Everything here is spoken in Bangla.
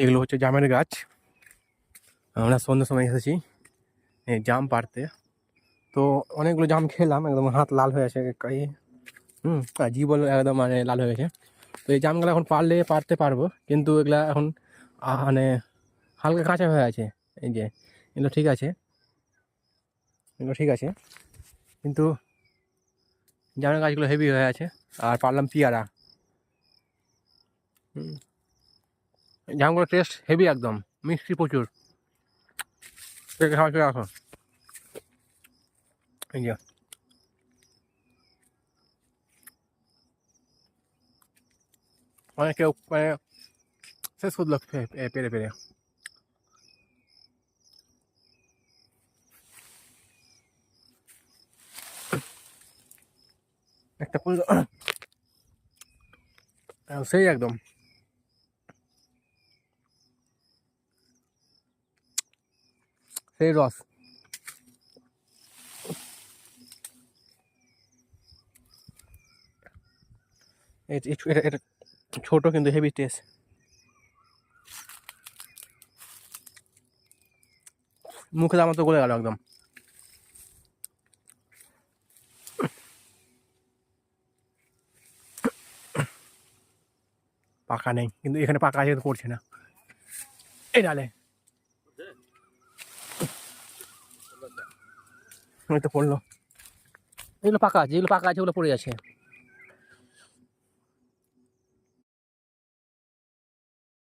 এগুলো হচ্ছে জামের গাছ। আমরা সন্ধ্যের সময় এসেছি এই জাম পাড়তে। তো অনেকগুলো জাম খেলাম, একদম হাত লাল হয়ে আছে, জীবন একদম মানে লাল হয়ে গেছে। তো এই জামগুলো এখন পারতে পারবো, কিন্তু এগুলা এখন মানে হালকা কাঁচা হয়ে আছে। এই যে এগুলো ঠিক আছে, এগুলো ঠিক আছে, কিন্তু জামের গাছগুলো হেভি হয়ে আছে। আর পারলাম পেয়ারা। জামগুলো টেস্ট হেভি, একদম মিষ্টি প্রচুর। খাওয়া চলে আসো। এই যে অনেক কেউ মানে শেষ করলো পেরে পেরে। একটা পুরো সেই একদম সেই রস। এটা ছোট কিন্তু হেভি টেস্ট। মুখে আমার তো গলে গেল একদম। পাকা নেই, কিন্তু এখানে পাকা আছে, কিন্তু পড়ছে না এই ডালে। ওই তো পড়লো। এগুলো পাকা আছে, যেগুলো পাকা আছে ওগুলো পড়ে আছে।